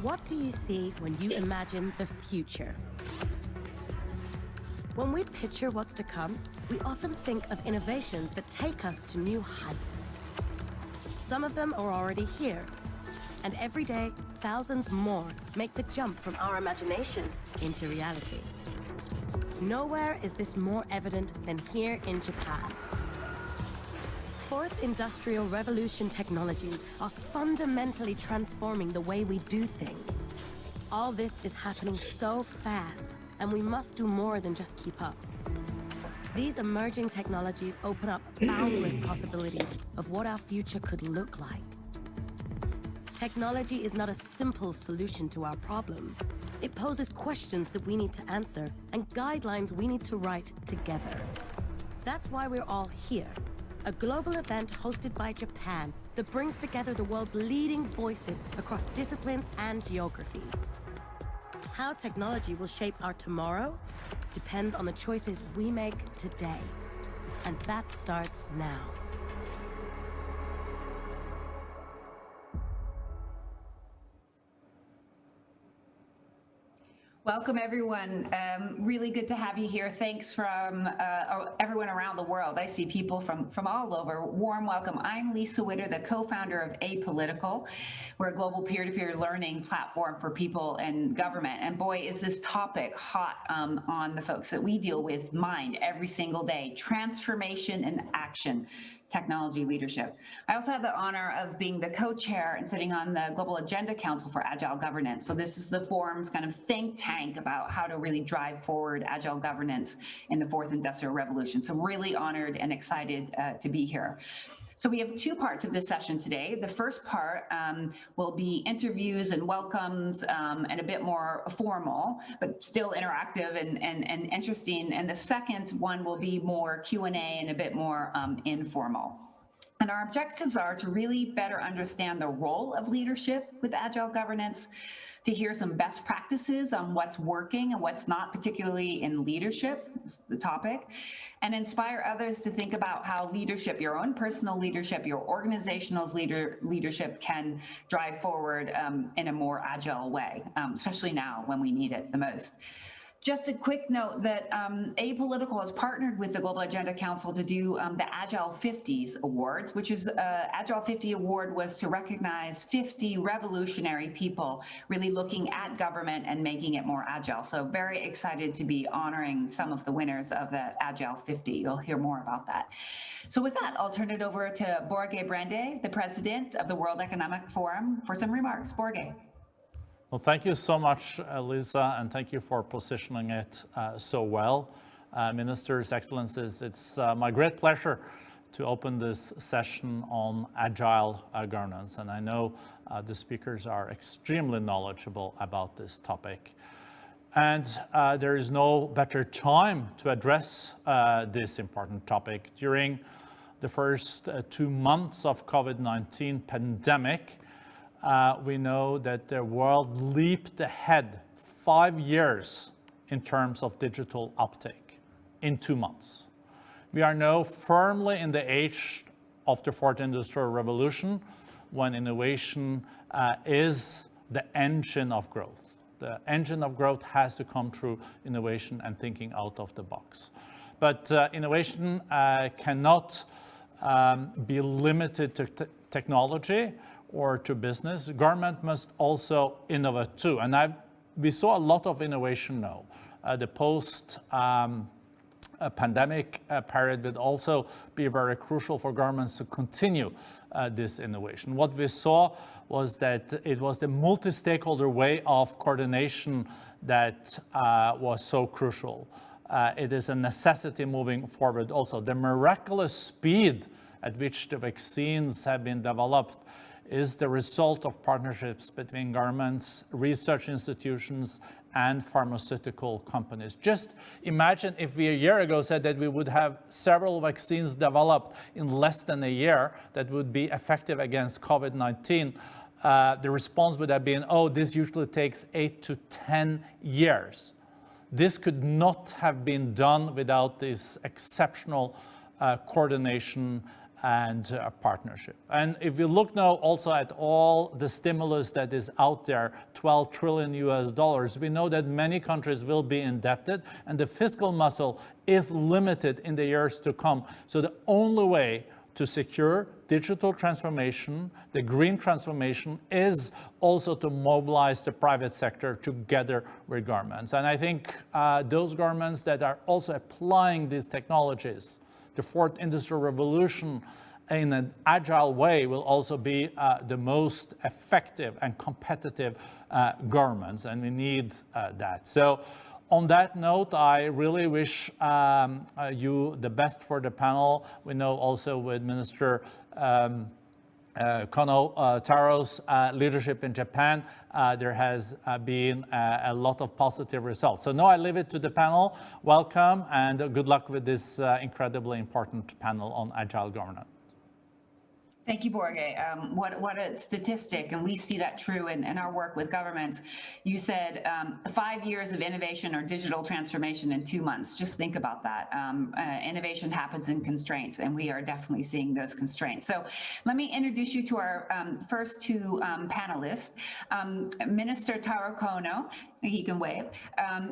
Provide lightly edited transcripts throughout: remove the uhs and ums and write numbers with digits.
What do you see when you imagine the future? When we picture what's to come, we often think of innovations that take us to new heights. Some of them are already here, and every day, thousands more make the jump from our imagination into reality. Nowhere is this more evident than here in Japan. Fourth Industrial Revolution technologies are fundamentally transforming the way we do things. All this is happening so fast, and we must do more than just keep up. These emerging technologies open up boundless possibilities of what our future could look like. Technology is not a simple solution to our problems. It poses questions that we need to answer and guidelines we need to write together. That's why we're all here. A global event hosted by Japan that brings together the world's leading voices across disciplines and geographies. How technology will shape our tomorrow depends on the choices we make today. And that starts now. Welcome, everyone. Really good to have you here. Thanks from everyone around the world. I see people from all over. Warm welcome. I'm Lisa Witter, the co-founder of Apolitical. We're a global peer-to-peer learning platform for people and government. And boy, is this topic hot on the folks that we deal with mind every single day. Transformation and action. Technology leadership. I also have the honor of being the co-chair and sitting on the Global Agenda Council for Agile Governance. So this is the forum's kind of think tank about how to really drive forward Agile governance in the fourth industrial revolution. So really honored and excited to be here. So we have two parts of this session today. The first part will be interviews and welcomes and a bit more formal, but still interactive and interesting. And the second one will be more Q&A and a bit more informal. And our objectives are to really better understand the role of leadership with Agile governance, to hear some best practices on what's working and what's not, particularly in leadership, is the topic, and inspire others to think about how leadership, your own personal leadership, your organizational leadership can drive forward in a more agile way, especially now when we need it the most. Just a quick note that Apolitical has partnered with the Global Agenda Council to do the Agile 50s Awards, which is Agile 50 Award was to recognize 50 revolutionary people really looking at government and making it more agile. So very excited to be honoring some of the winners of the Agile 50. You'll hear more about that. So with that, I'll turn it over to Borge Brande, the president of the World Economic Forum, for some remarks. Borge. Well, thank you so much, Lisa, and thank you for positioning it so well. Ministers, Excellencies, it's my great pleasure to open this session on agile governance. And I know the speakers are extremely knowledgeable about this topic. And there is no better time to address this important topic. During the first 2 months of COVID-19 pandemic, we know that the world leaped ahead 5 years in terms of digital uptake in 2 months. We are now firmly in the age of the fourth industrial revolution, when innovation is the engine of growth. The engine of growth has to come through innovation and thinking out of the box. But innovation cannot be limited to technology or to business. Government must also innovate too. And we saw a lot of innovation now. The post-pandemic period would also be very crucial for governments to continue this innovation. What we saw was that it was the multi-stakeholder way of coordination that was so crucial. It is a necessity moving forward also. The miraculous speed at which the vaccines have been developed is the result of partnerships between governments, research institutions, and pharmaceutical companies. Just imagine if we a year ago said that we would have several vaccines developed in less than a year that would be effective against COVID-19. The response would have been, oh, this usually takes 8 to 10 years. This could not have been done without this exceptional coordination and partnership. And if you look now also at all the stimulus that is out there, 12 trillion US dollars, we know that many countries will be indebted and the fiscal muscle is limited in the years to come. So the only way to secure digital transformation, the green transformation, is also to mobilize the private sector together with governments. And I think those governments that are also applying these technologies, the fourth industrial revolution, in an agile way, will also be the most effective and competitive governments, and we need that. So on that note, I really wish you the best for the panel. We know also with Minister Kono Taro's leadership in Japan, there has been a lot of positive results. So now I leave it to the panel. Welcome and good luck with this incredibly important panel on agile governance. Thank you, Borge. What a statistic, and we see that true in our work with governments. You said 5 years of innovation or digital transformation in 2 months. Just think about that. Innovation happens in constraints, and we are definitely seeing those constraints. So let me introduce you to our first two panelists. Minister Taro Kono, he can wave,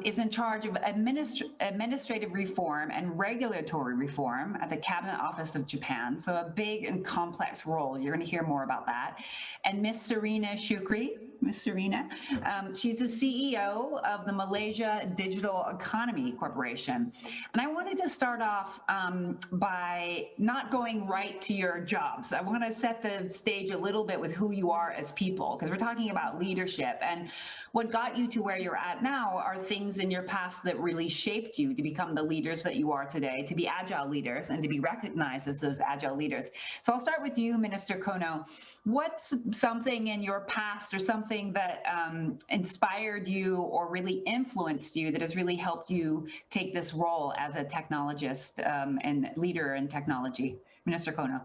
is in charge of administrative reform and regulatory reform at the Cabinet Office of Japan. So a big and complex role. You're going to hear more about that. And Ms. Serena Shukri, Ms. Serena, she's the CEO of the Malaysia Digital Economy Corporation. And I wanted to start off by not going right to your jobs. I want to set the stage a little bit with who you are as people, because we're talking about leadership. And what got you to where you're at now are things in your past that really shaped you to become the leaders that you are today, to be agile leaders and to be recognized as those agile leaders. So I'll start with you, Minister Kono. What's something in your past or something that inspired you or really influenced you that has really helped you take this role as a technologist and leader in technology? Minister Kono.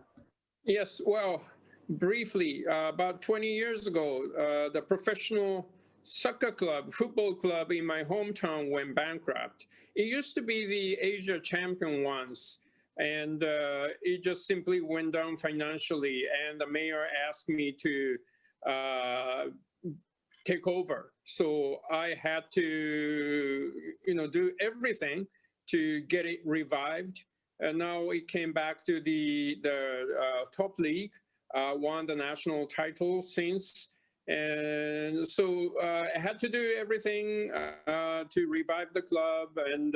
Yes, well, briefly, about 20 years ago, the professional soccer club, football club in my hometown went bankrupt. It used to be the Asia champion once, and it just simply went down financially, and the mayor asked me to take over. So I had to, do everything to get it revived. And now it came back to the top league, won the national title since. And so I had to do everything to revive the club, and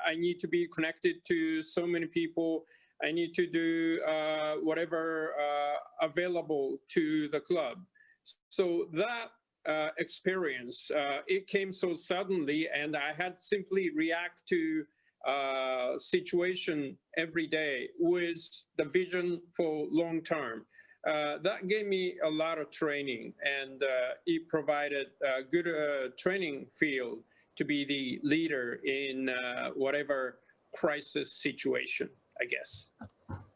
I need to be connected to so many people. I need to do whatever available to the club. So that experience, it came so suddenly, and I had simply react to situation every day with the vision for long term. That gave me a lot of training, and it provided a good training field to be the leader in whatever crisis situation, I guess.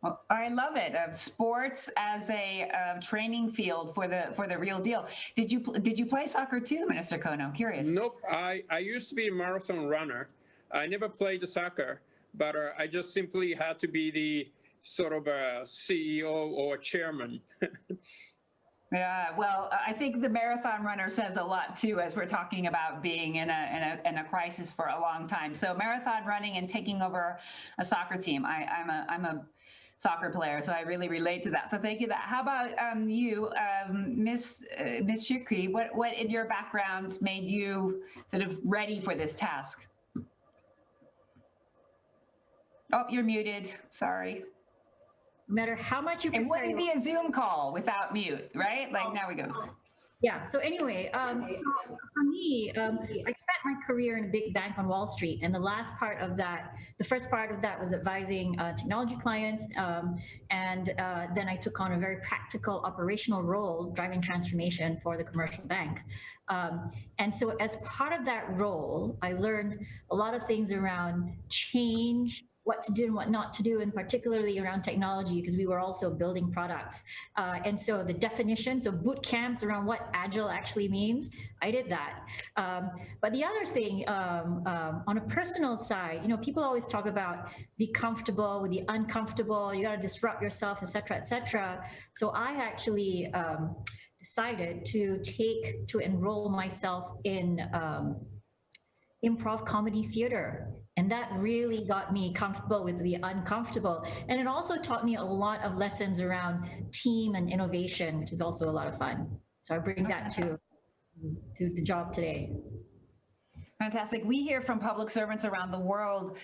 Well, I love it. Sports as a training field for the real deal. Did you play soccer too, Minister Kono? Curious. Nope. I used to be a marathon runner. I never played soccer, but I just simply had to be the sort of a CEO or chairman. Yeah, well, I think the marathon runner says a lot too, as we're talking about being in a crisis for a long time. So marathon running and taking over a soccer team. I'm a soccer player, so I really relate to that. So thank you. How about you, Miss Shukri? What in your background made you sort of ready for this task? Oh, you're muted. Sorry. No matter how much you prepare, it wouldn't be a Zoom call without mute, right? Like, now we go. Yeah. So anyway, so for me, I spent my career in a big bank on Wall Street, and the first part of that was advising technology clients, and then I took on a very practical operational role, driving transformation for the commercial bank. And so as part of that role, I learned a lot of things around change, what to do and what not to do, and particularly around technology, because we were also building products. And so the definitions of boot camps around what Agile actually means, I did that. But the other thing, on a personal side, you know, people always talk about be comfortable with the uncomfortable, you got to disrupt yourself, et cetera, et cetera. So I actually decided to enroll myself in improv comedy theater. And that really got me comfortable with the uncomfortable. And it also taught me a lot of lessons around team and innovation, which is also a lot of fun. So I bring that to the job today. Fantastic. We hear from public servants around the world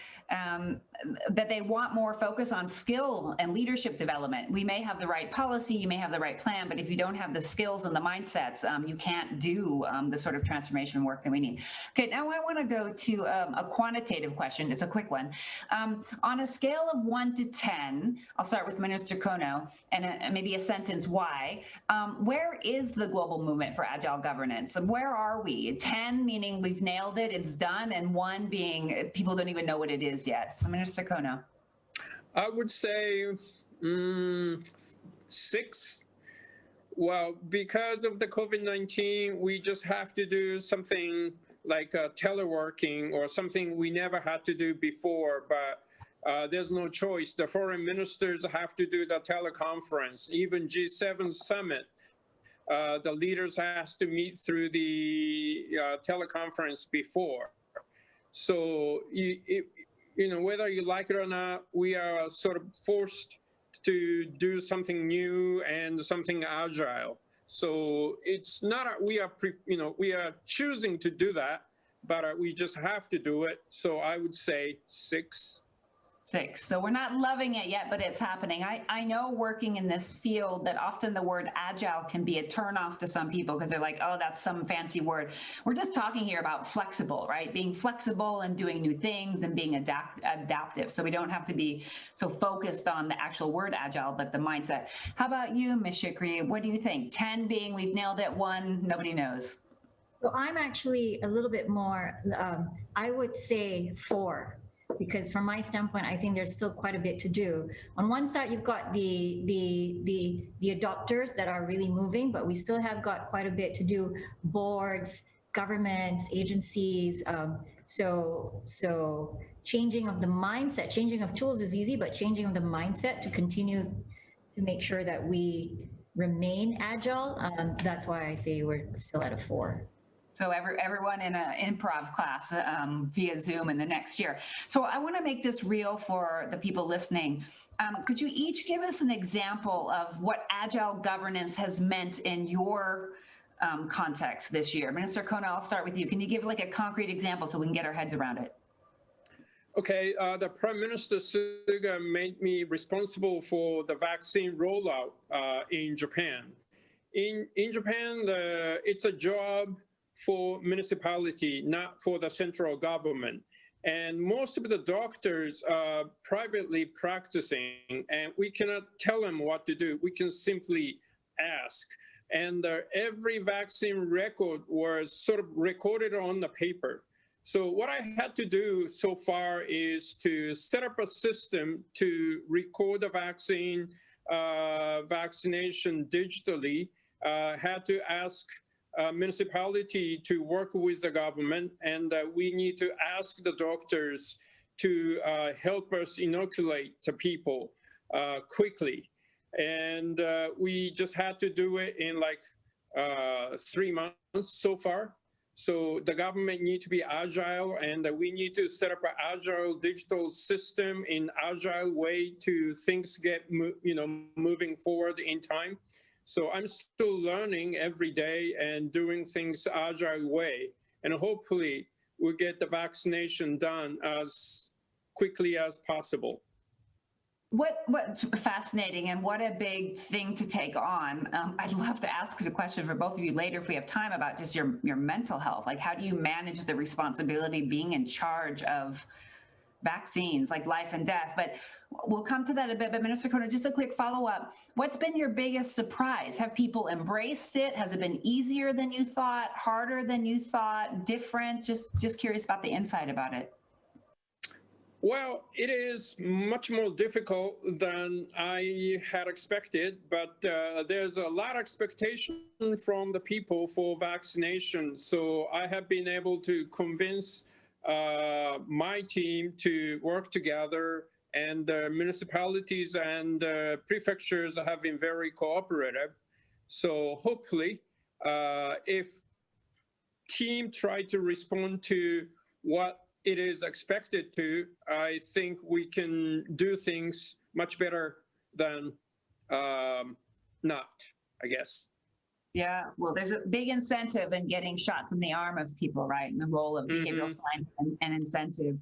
that they want more focus on skill and leadership development. We may have the right policy, you may have the right plan, but if you don't have the skills and the mindsets, you can't do the sort of transformation work that we need. Okay, now I want to go to a quantitative question. It's a quick one. On a scale of 1 to 10, I'll start with Minister Kono, and maybe a sentence why. Where is the global movement for agile governance? Where are we? 10 meaning we've nailed it, it's done, and 1 being people don't even know what it is yet. So Minister Kono. I would say 6. Well, because of the COVID-19, we just have to do something like teleworking or something we never had to do before, but there's no choice. The foreign ministers have to do the teleconference. Even G7 summit, the leaders has to meet through the teleconference before. So, you know, whether you like it or not, we are sort of forced to do something new and something agile. So it's not we are choosing to do that, but we just have to do it. So I would say 6. 6. So we're not loving it yet, but it's happening. I know working in this field that often the word agile can be a turnoff to some people because they're like, oh, that's some fancy word. We're just talking here about flexible, right? Being flexible and doing new things and being adaptive. So we don't have to be so focused on the actual word agile, but the mindset. How about you, Ms. Shikri? What do you think? 10 being we've nailed it, 1, nobody knows. So I'm actually a little bit more, I would say 4. Because from my standpoint, I think there's still quite a bit to do. On one side, you've got the adopters that are really moving, but we still have got quite a bit to do. Boards, governments, agencies. So changing of the mindset, changing of tools is easy, but changing of the mindset to continue to make sure that we remain agile. That's why I say we're still at a 4. So everyone in an improv class via Zoom in the next year. So I want to make this real for the people listening. Could you each give us an example of what agile governance has meant in your context this year? Minister Kono, I'll start with you. Can you give like a concrete example so we can get our heads around it? Okay, the Prime Minister Suga made me responsible for the vaccine rollout in Japan. In Japan, it's a job for municipality, not for the central government. And most of the doctors are privately practicing, and we cannot tell them what to do. We can simply ask. And every vaccine record was sort of recorded on the paper. So what I had to do so far is to set up a system to record the vaccination digitally. Had to ask municipality to work with the government, and we need to ask the doctors to help us inoculate the people quickly. And we just had to do it in like 3 months so far. So the government need to be agile, and we need to set up an agile digital system in agile way to things get moving forward in time. So I'm still learning every day and doing things agile way, and hopefully we'll get the vaccination done as quickly as possible. What's fascinating and what a big thing to take on. I'd love to ask the question for both of you later if we have time about just your mental health. Like, how do you manage the responsibility of being in charge of vaccines, like life and death? But we'll come to that a bit. But Minister Kono, just a quick follow-up. What's been your biggest surprise? Have people embraced it? Has it been easier than you thought, harder than you thought, different? Just curious about the insight about it. Well, it is much more difficult than I had expected, but there's a lot of expectation from the people for vaccination. So I have been able to convince my team to work together, and municipalities and prefectures have been very cooperative. So hopefully, if team try to respond to what it is expected to, I think we can do things much better than not, I guess. Yeah, well, there's a big incentive in getting shots in the arm of people, right? And the role of behavioral science and incentive.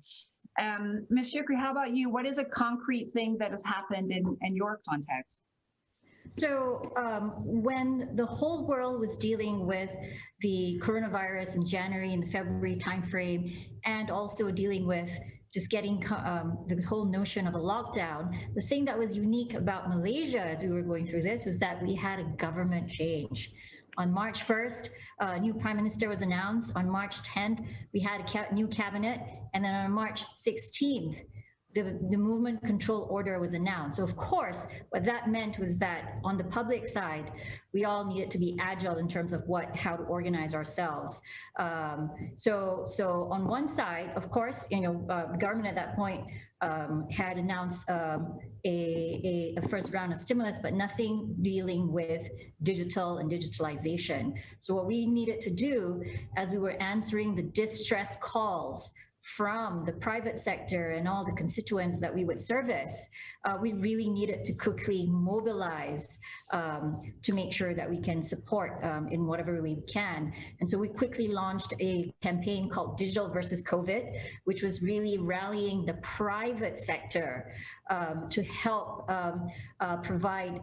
Ms. Shukri, how about you? What is a concrete thing that has happened in your context? So when the whole world was dealing with the coronavirus in January and the February timeframe, and also dealing with just getting the whole notion of a lockdown, the thing that was unique about Malaysia as we were going through this was that we had a government change. On March 1st, a new prime minister was announced. On March 10th, we had a new cabinet. And then on March 16th, the movement control order was announced. So of course, what that meant was that on the public side, we all needed to be agile in terms of how to organize ourselves. So on one side, of course, the government at that point had announced a first round of stimulus, but nothing dealing with digital and digitalization. So what we needed to do as we were answering the distress calls from the private sector and all the constituents that we would service, we really needed to quickly mobilize to make sure that we can support in whatever way we can. And so we quickly launched a campaign called Digital versus COVID, which was really rallying the private sector to help provide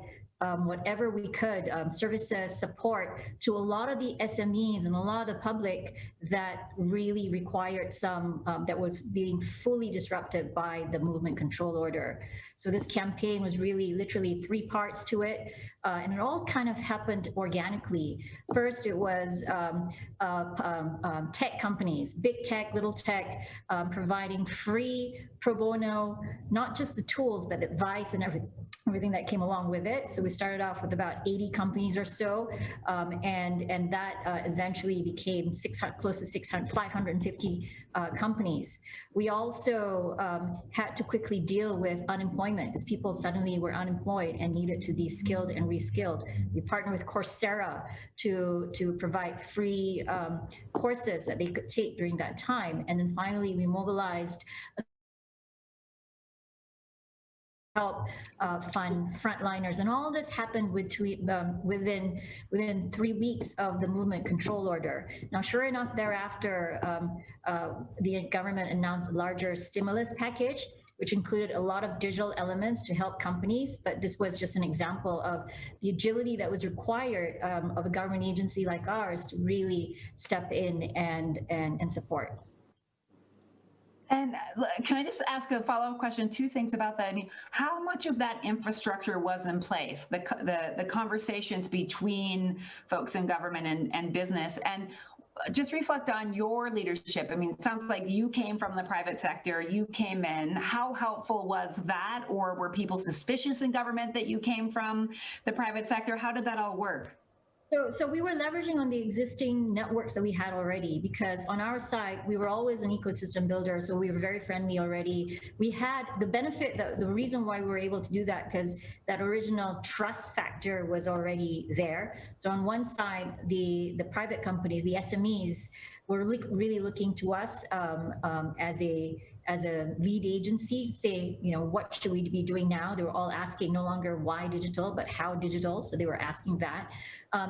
whatever we could, services, support to a lot of the SMEs and a lot of the public that really required some, that was being fully disrupted by the movement control order. So this campaign was really literally 3 parts to it, and it all kind of happened organically. First, it was tech companies, big tech, little tech, providing free pro bono, not just the tools, but advice and everything that came along with it. So we started off with about 80 companies or so, and that eventually became close to 550 companies. We also had to quickly deal with unemployment, as people suddenly were unemployed and needed to be skilled and reskilled. We partnered with Coursera to provide free courses that they could take during that time. And then finally, we mobilized help fund frontliners, and all this happened within 3 weeks of the movement control order. Now, sure enough, thereafter, the government announced a larger stimulus package, which included a lot of digital elements to help companies. But this was just an example of the agility that was required of a government agency like ours to really step in and support. And can I just ask a follow-up question? 2 things about that. I mean, how much of that infrastructure was in place? The conversations between folks in government and business, and just reflect on your leadership. I mean, it sounds like you came from the private sector, you came in. How helpful was that? Or were people suspicious in government that you came from the private sector? How did that all work? So we were leveraging on the existing networks that we had already, because on our side, we were always an ecosystem builder. So we were very friendly already. We had the benefit, the reason why we were able to do that, because that original trust factor was already there. So on one side, the private companies, the SMEs, were really looking to us as a lead agency, say, what should we be doing now? They were all asking no longer why digital, but how digital. So they were asking that.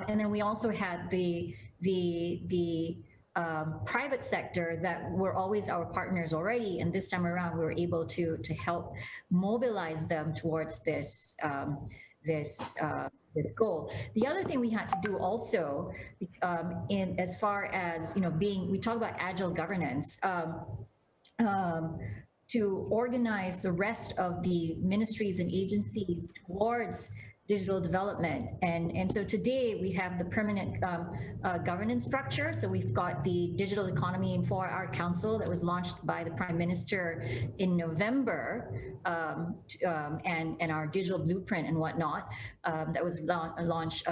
And then we also had the private sector that were always our partners already. And this time around, we were able to help mobilize them towards this goal. The other thing we had to do also, as far as we talk about agile governance, to organize the rest of the ministries and agencies towards digital development. And so today we have the permanent governance structure. So we've got the Digital Economy in 4-Hour Council that was launched by the Prime Minister in November, and our digital blueprint and whatnot that was launched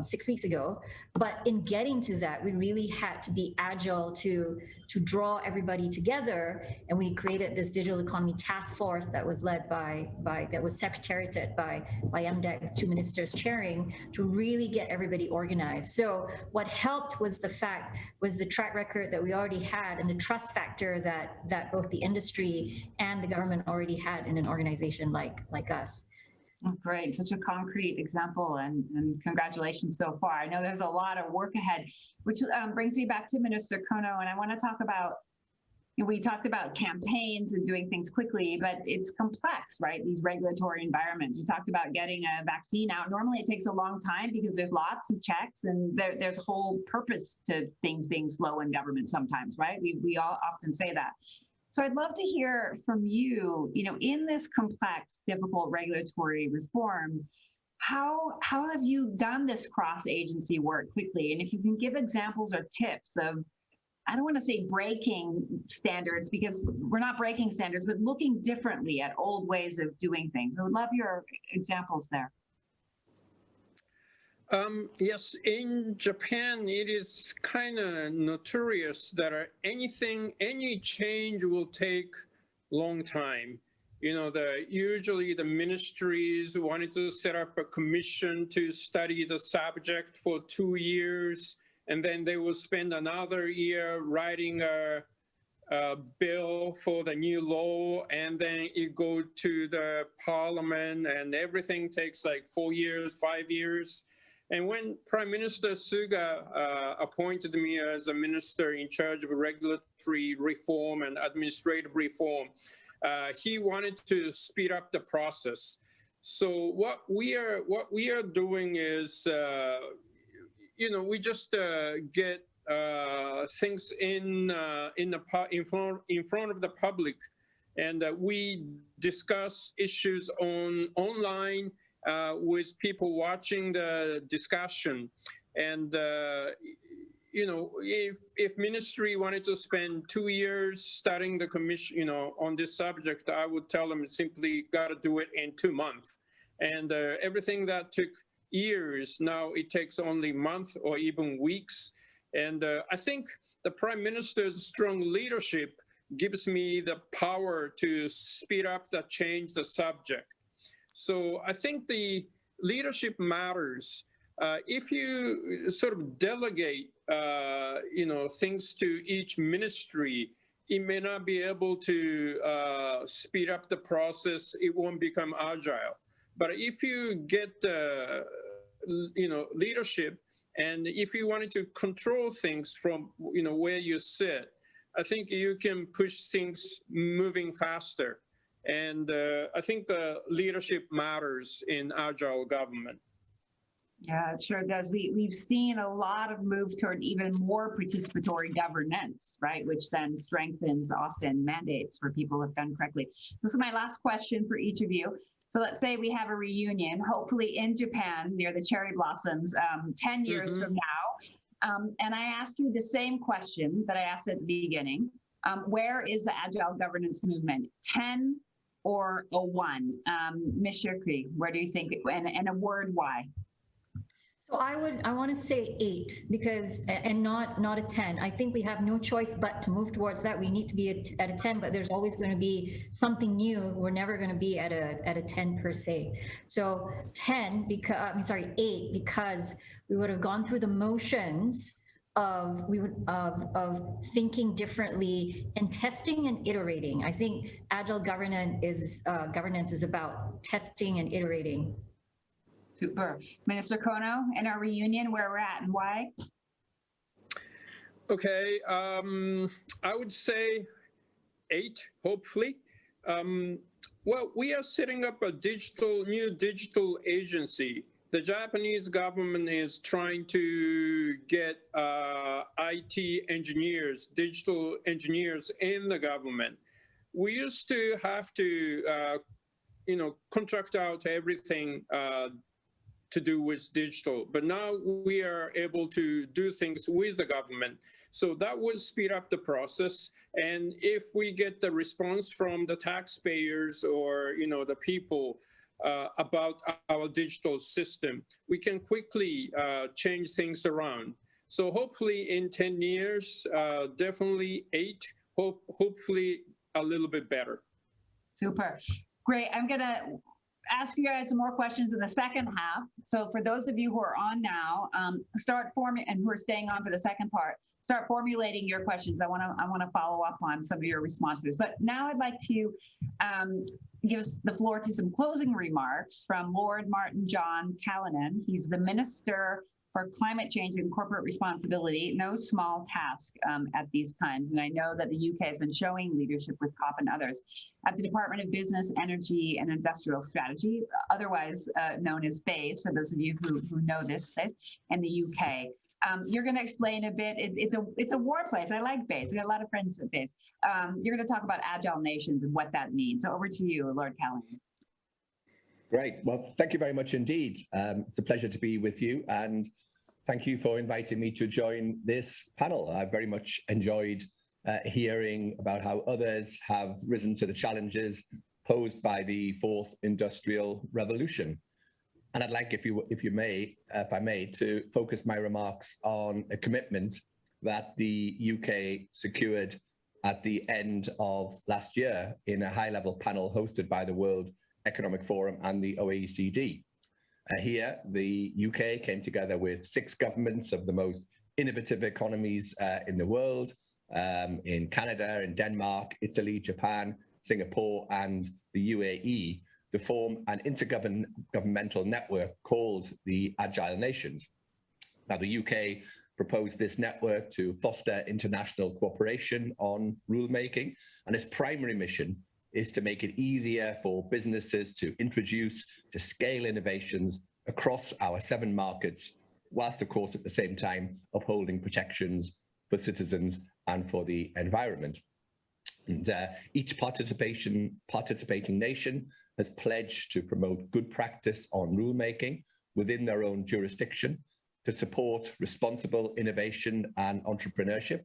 6 weeks ago. But in getting to that, we really had to be agile to draw everybody together, and we created this digital economy task force that was led that was secretariated by MDEC, with 2 ministers chairing, to really get everybody organized. So what helped was the track record that we already had and the trust factor that both the industry and the government already had in an organization like us. Oh, great, such a concrete example, and congratulations so far. I know there's a lot of work ahead, which brings me back to Minister Kono, and I want to talk about, we talked about campaigns and doing things quickly, but it's complex, right? These regulatory environments. You talked about getting a vaccine out. Normally it takes a long time because there's lots of checks, and there's a whole purpose to things being slow in government sometimes, right? We all often say that. So I'd love to hear from you, in this complex, difficult regulatory reform, how have you done this cross-agency work quickly? And if you can give examples or tips of, I don't want to say breaking standards, because we're not breaking standards, but looking differently at old ways of doing things. I would love your examples there. Yes, in Japan, it is kind of notorious that any change will take long time. Usually the ministries wanted to set up a commission to study the subject for 2 years, and then they will spend another year writing a bill for the new law, and then it go to the parliament, and everything takes like 4 years, 5 years. And when Prime Minister Suga appointed me as a minister in charge of regulatory reform and administrative reform, he wanted to speed up the process. So what we are doing is, we just get things in front of the public, and we discuss issues online. With people watching the discussion. And, if ministry wanted to spend 2 years studying the commission, on this subject, I would tell them simply got to do it in 2 months. And everything that took years, now it takes only months or even weeks. And I think the Prime Minister's strong leadership gives me the power to speed up the subject. So I think the leadership matters. If you sort of delegate, things to each ministry, it may not be able to speed up the process. It won't become agile. But if you get, leadership, and if you wanted to control things from, where you sit, I think you can push things moving faster. And I think the leadership matters in agile government. Yeah, it sure does. We've seen a lot of move toward even more participatory governance, right? Which then strengthens often mandates for people who have done correctly. This is my last question for each of you. So let's say we have a reunion, hopefully in Japan near the cherry blossoms, 10 years from now. And I asked you the same question that I asked at the beginning. Where is the agile governance movement? 10 or a 1? Ms. Shirkri, where do you think, and a word why? So I want to say 8, because, and not a 10. I think we have no choice but to move towards that. We need to be at a 10, but there's always going to be something new. We're never going to be at a 10 per se. So 10 because 8, because we would have gone through the motions of thinking differently and testing and iterating. I think agile governance is about testing and iterating. Super. Minister Kono, in our reunion, where we're at and why? Okay, I would say 8, hopefully. Well, we are setting up a new digital agency. The Japanese government is trying to get IT engineers, digital engineers in the government. We used to have to contract out everything to do with digital, but now we are able to do things with the government. So that will speed up the process. And if we get the response from the taxpayers or, the people about our digital system, we can quickly change things around. So hopefully in 10 years, definitely 8, hopefully a little bit better. Super. Great. I'm going to ask you guys some more questions in the second half. So for those of you who are on now, and who are staying on for the second part, start formulating your questions. I want to follow up on some of your responses. But now I'd like to give the floor to some closing remarks from Lord Martin John Callanan. He's the Minister for Climate Change and Corporate Responsibility. No small task at these times. And I know that the UK has been showing leadership with COP and others at the Department of Business, Energy and Industrial Strategy, otherwise known as BEIS, for those of you who know this space, in the UK. You're going to explain a bit. It's a war place. I like BEIS. I got a lot of friends at BEIS. You're going to talk about agile nations and what that means. So over to you, Lord Callanan. Great. Well, thank you very much indeed. It's a pleasure to be with you, and thank you for inviting me to join this panel. I very much enjoyed hearing about how others have risen to the challenges posed by the fourth industrial revolution. And I'd like, if I may, to focus my remarks on a commitment that the UK secured at the end of last year in a high-level panel hosted by the World Economic Forum and the OECD. Here, the UK came together with 6 governments of the most innovative economies in the world, in Canada, in Denmark, Italy, Japan, Singapore, and the UAE, to form an intergovernmental network called the Agile Nations. Now, the UK proposed this network to foster international cooperation on rulemaking, and its primary mission is to make it easier for businesses to introduce, to scale innovations across our 7 markets, whilst of course at the same time upholding protections for citizens and for the environment. And each participating nation has pledged to promote good practice on rulemaking within their own jurisdiction, to support responsible innovation and entrepreneurship,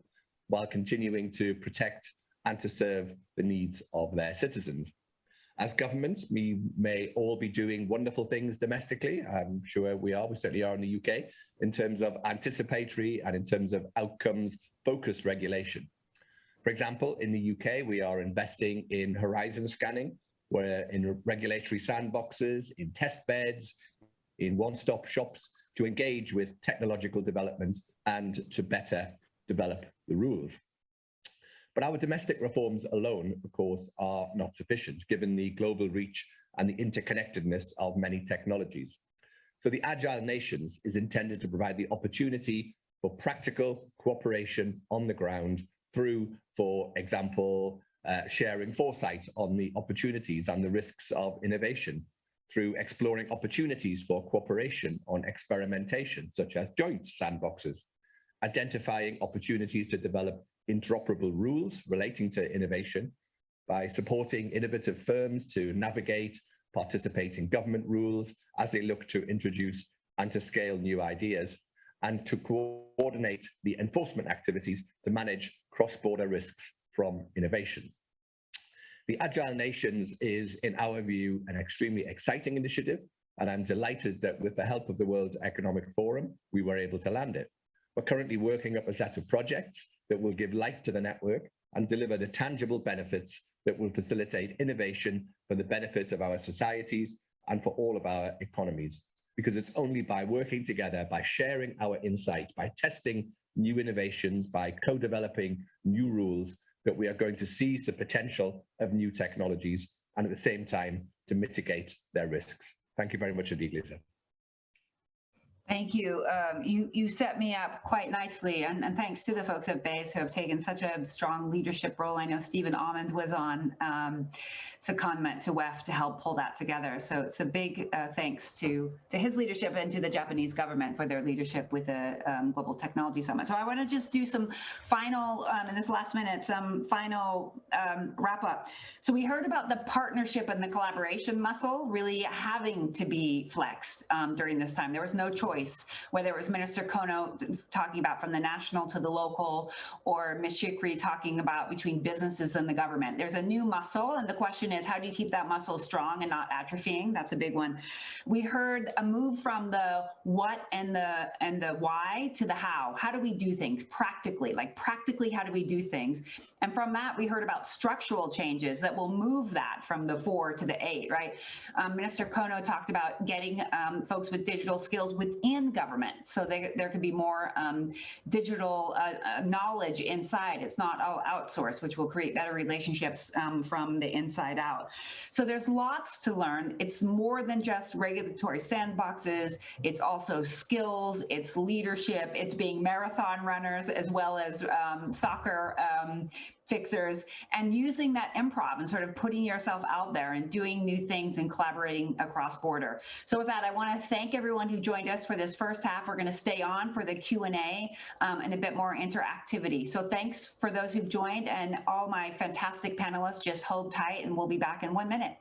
while continuing to protect and to serve the needs of their citizens. As governments, we may all be doing wonderful things domestically. I'm sure we certainly are in the UK, in terms of anticipatory and in terms of outcomes-focused regulation. For example, in the UK, we are investing in horizon scanning, where in regulatory sandboxes, in test beds, in one-stop shops, to engage with technological development and to better develop the rules. But our domestic reforms alone, of course, are not sufficient, given the global reach and the interconnectedness of many technologies. So the Agile Nations is intended to provide the opportunity for practical cooperation on the ground through, for example, sharing foresight on the opportunities and the risks of innovation, through exploring opportunities for cooperation on experimentation, such as joint sandboxes, identifying opportunities to develop interoperable rules relating to innovation by supporting innovative firms to navigate participating government rules as they look to introduce and to scale new ideas, and to coordinate the enforcement activities to manage cross-border risks from innovation. The Agile Nations is, in our view, an extremely exciting initiative, and I'm delighted that with the help of the World Economic Forum, we were able to land it. We're currently working up a set of projects that will give life to the network and deliver the tangible benefits that will facilitate innovation for the benefit of our societies and for all of our economies. Because it's only by working together, by sharing our insights, by testing new innovations, by co-developing new rules, that we are going to seize the potential of new technologies and at the same time to mitigate their risks. Thank you very much indeed, Lisa. Thank you. You set me up quite nicely, and thanks to the folks at BASE who have taken such a strong leadership role. I know Stephen Almond was on secondment to WEF to help pull that together. So it's a big thanks to his leadership and to the Japanese government for their leadership with the Global Technology Summit. So I want to just do some final, in this last minute, some final wrap up. So we heard about the partnership and the collaboration muscle really having to be flexed during this time. There was no choice, whether it was Minister Kono talking about from the national to the local, or Ms. Shikri talking about between businesses and the government. There's a new muscle, and the question is, how do you keep that muscle strong and not atrophying? That's a big one. We heard a move from the what and the why to the how. How do we do things practically? Like practically, how do we do things? And from that, we heard about structural changes that will move that from the 4 to the 8, right? Minister Kono talked about getting folks with digital skills within government, so there could be more digital knowledge inside. It's not all outsourced, which will create better relationships from the inside out. So there's lots to learn. It's more than just regulatory sandboxes. It's also skills, it's leadership, it's being marathon runners as well as soccer fixers, and using that improv and sort of putting yourself out there and doing new things and collaborating across border. So with that, I want to thank everyone who joined us for this first half. We're going to stay on for the Q&A and a bit more interactivity. So thanks for those who've joined, and all my fantastic panelists, just hold tight and we'll be back in 1 minute.